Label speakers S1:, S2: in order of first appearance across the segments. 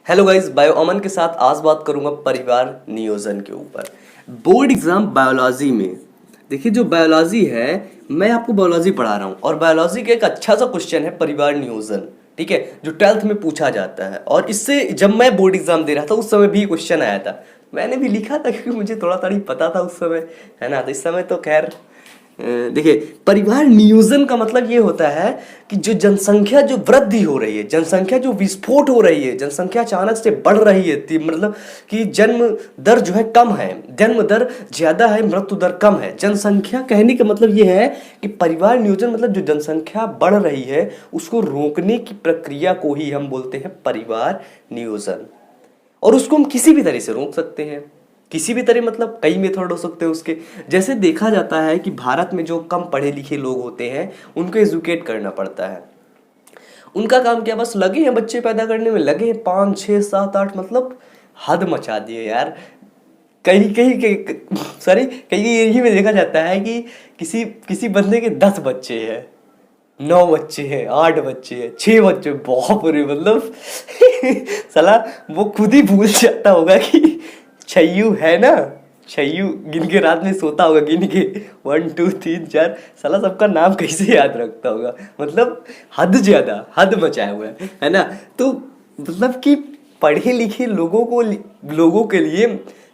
S1: Hello guys, bio अमन के साथ आज बात करूंगा परिवार नियोजन के ऊपर। बोर्ड एग्जाम बायोलॉजी में देखिए, जो बायोलॉजी है, मैं आपको बायोलॉजी पढ़ा रहा हूँ और बायोलॉजी का एक अच्छा सा क्वेश्चन है परिवार नियोजन। ठीक है, जो 12th में पूछा जाता है और इससे जब मैं बोर्ड एग्जाम दे रहा था उस समय भी क्वेश्चन आया था। मैंने भी लिखा था क्योंकि मुझे थोड़ा थोड़ी पता था उस समय, है ना। तो इस समय तो खैर देखिए, परिवार नियोजन का मतलब ये होता है कि जो जनसंख्या जो वृद्धि हो रही है, जनसंख्या जो विस्फोट हो रही है, जनसंख्या अचानक से बढ़ रही है, मतलब कि जन्म दर जो है कम है, जन्म दर ज्यादा है, मृत्यु दर कम है। जनसंख्या कहने का मतलब ये है कि परिवार नियोजन मतलब जो जनसंख्या बढ़ रही है उसको रोकने की प्रक्रिया को ही हम बोलते हैं परिवार नियोजन। और उसको हम किसी भी तरह से रोक सकते हैं, किसी भी तरह, मतलब कई मेथड हो सकते हैं उसके। जैसे देखा जाता है कि भारत में जो कम पढ़े लिखे लोग होते हैं उनको एजुकेट करना पड़ता है। उनका काम क्या, बस लगे हैं बच्चे पैदा करने में, लगे हैं 5 6 7 8, मतलब हद मचा दिए यार। कहीं कहीं सॉरी, कहीं एरिया में देखा जाता है कि किसी किसी बंदे के 10 बच्चे हैं, 9 बच्चे हैं, 8 बच्चे हैं, 6 बच्चे, बहुत बुरे, मतलब साला वो खुद ही भूल जाता होगा कि छय्यू है ना, छय्यू गिन के रात में सोता होगा, गिन के 1 2 3 4, साला सबका नाम कैसे याद रखता होगा। मतलब हद ज्यादा, हद मचाया हुआ है ना। तो मतलब कि पढ़े लिखे लोगों के लिए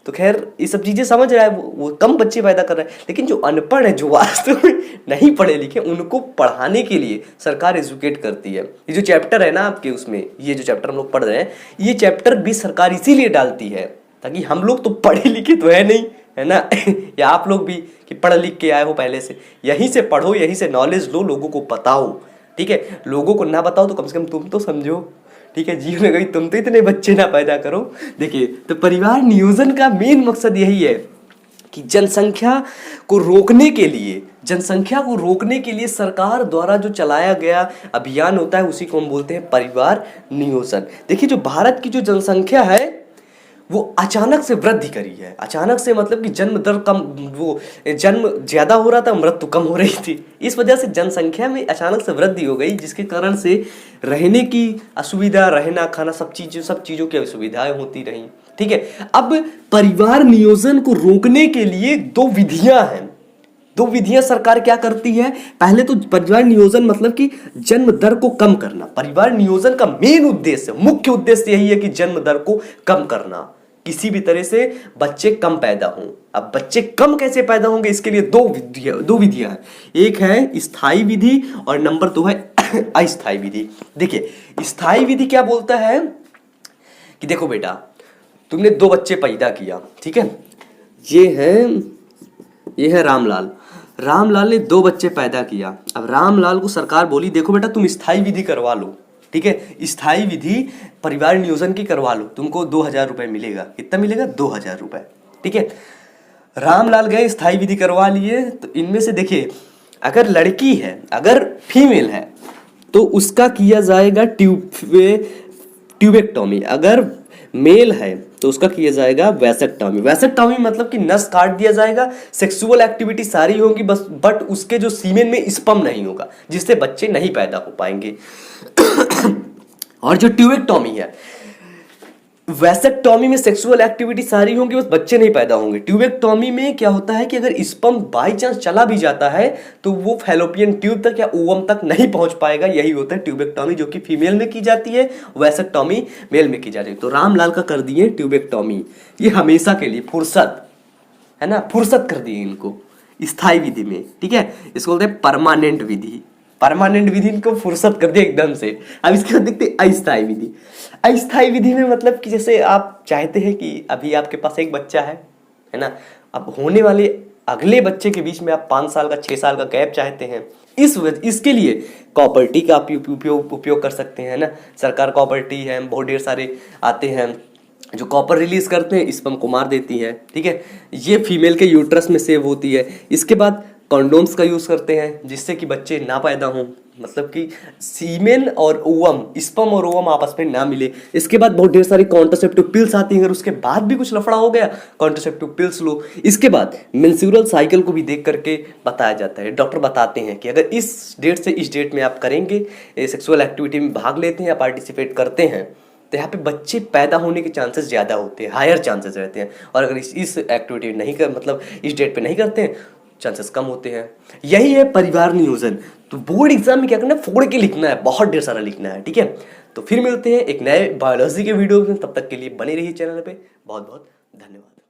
S1: तो खैर ये सब चीजें समझ रहा है, वो कम बच्चे पैदा कर रहा है। लेकिन जो अनपढ़ है, जो वास्तव में नहीं पढ़े लिखे, उनको पढ़ाने के लिए सरकार एजुकेट करती है। ये जो चैप्टर है ना आपके, उसमें ये जो चैप्टर हम लोग पढ़ रहे हैं, ये चैप्टर भी सरकार इसीलिए डालती है ताकि हम लोग तो पढ़े लिखे तो है नहीं, है ना या आप लोग भी कि पढ़ लिख के आए हो पहले से, यहीं से पढ़ो, यहीं से नॉलेज लो, लोगों को बताओ। ठीक है, लोगों को ना बताओ तो कम से कम तुम तो समझो। ठीक है, जीवन में कभी तुम तो इतने बच्चे ना पैदा करो। देखिए, तो परिवार नियोजन का मेन मकसद यही है कि जनसंख्या को रोकने के लिए सरकार द्वारा जो चलाया गया अभियान होता है उसी को हम बोलते हैं परिवार नियोजन। देखिए, जो भारत की जो जनसंख्या है वो अचानक से वृद्धि करी है। अचानक से मतलब कि जन्म दर कम, वो जन्म ज्यादा हो रहा था, मृत्यु कम हो रही थी। इस वजह से जनसंख्या में अचानक से वृद्धि हो गई, जिसके कारण से रहने की असुविधा, रहना खाना सब चीजों की असुविधाएं होती रही। ठीक है, अब परिवार नियोजन को रोकने के लिए दो विधियां सरकार क्या करती है। पहले तो परिवार नियोजन मतलब कि जन्म दर को कम करना। परिवार नियोजन का मेन उद्देश्य, मुख्य उद्देश्य यही है कि जन्म दर को कम करना, किसी भी तरह से बच्चे कम पैदा हों। अब बच्चे कम कैसे पैदा होंगे, इसके लिए दो विधियां हैं। एक है स्थायी विधि और नंबर 2 है अस्थायी विधि। देखिए, स्थायी विधि क्या बोलता है कि देखो बेटा, तुमने 2 बच्चे पैदा किया, ठीक है, ये है रामलाल ने 2 बच्चे पैदा किया। अब रामलाल को सरकार बोली देखो बेटा, तुम स्थायी विधि करवा लो। ठीक है, स्थायी विधि परिवार नियोजन की करवा लो, तुमको 2000 रुपए मिलेगा। कितना मिलेगा? 2000 रुपए। ठीक है, रामलाल गए, स्थायी विधि करवा लिए। तो इनमें से देखिए, अगर लड़की है, अगर फीमेल है तो उसका किया जाएगा ट्यूबेक्टोमी। अगर मेल है तो उसका किया जाएगा वैसेक्टोमी। वैसेक्टोमी मतलब कि नस काट दिया जाएगा, सेक्सुअल एक्टिविटी सारी होगी बस, बट उसके जो सीमेन में स्पर्म नहीं होगा, जिससे बच्चे नहीं पैदा हो पाएंगे और जो ट्यूबेक्टोमी है, वैसेक्टोमी में सेक्सुअल एक्टिविटी सारी होंगी बस बच्चे नहीं पैदा होंगे। ट्यूबेक्टोमी में क्या होता है कि अगर स्पर्म बाई चांस चला भी जाता है तो वो फैलोपियन ट्यूब तक या ओवम तक नहीं पहुंच पाएगा। यही होता है ट्यूबेक्टोमी, जो कि फीमेल में की जाती है, वैसेक्टोमी मेल में की जाती है। तो रामलाल का कर दिए ट्यूबेक्टोमी, ये हमेशा के लिए फुर्सत, है ना, फुर्सत कर दी इनको स्थायी विधि में। ठीक है, इसको बोलते हैं परमानेंट विधि। परमानेंट विधि इनको फुर्सत कर दिया एकदम से। अब इसके बाद देखते हैं अस्थायी विधि। अस्थायी विधि में मतलब कि जैसे आप चाहते हैं कि अभी आपके पास एक बच्चा है ना, अब होने वाले अगले बच्चे के बीच में आप 5 साल का 6 साल का गैप चाहते हैं। इसके लिए कॉपर्टी का आप उपयोग कर सकते हैं ना। सरकार कॉपर्टी है, बहुत ढेर सारे आते हैं जो कॉपर रिलीज करते हैं, स्पर्म को मार देती है। ठीक है, ये फीमेल के यूट्रस में सेव होती है। इसके बाद कॉन्डोम्स का यूज करते हैं जिससे कि बच्चे ना पैदा हों, मतलब कि सीमेन और ओवम, स्पर्म और ओवम आपस में ना मिले। इसके बाद बहुत ढेर सारी कॉन्ट्रासेप्टिव पिल्स आती हैं, अगर उसके बाद भी कुछ लफड़ा हो गया कॉन्ट्रासेप्टिव पिल्स लो। इसके बाद मेंस्ट्रुअल साइकिल को भी देख करके बताया जाता है, डॉक्टर बताते हैं कि अगर इस डेट से इस डेट में आप करेंगे, सेक्सुअल एक्टिविटी में भाग लेते हैं या पार्टिसिपेट करते हैं तो यहाँ पे बच्चे पैदा होने के चांसेस ज़्यादा होते हैं, हायर चांसेस रहते हैं। और अगर इस एक्टिविटी नहीं कर मतलब इस डेट पे नहीं करते हैं, चांसेस कम होते हैं। यही है परिवार नियोजन। तो बोर्ड एग्जाम में क्या करना है, फोड़ के लिखना है, बहुत ढेर सारा लिखना है, ठीक है। तो फिर मिलते हैं एक नए बायोलॉजी के वीडियो में, तब तक के लिए बने रहिए चैनल पे। बहुत बहुत धन्यवाद।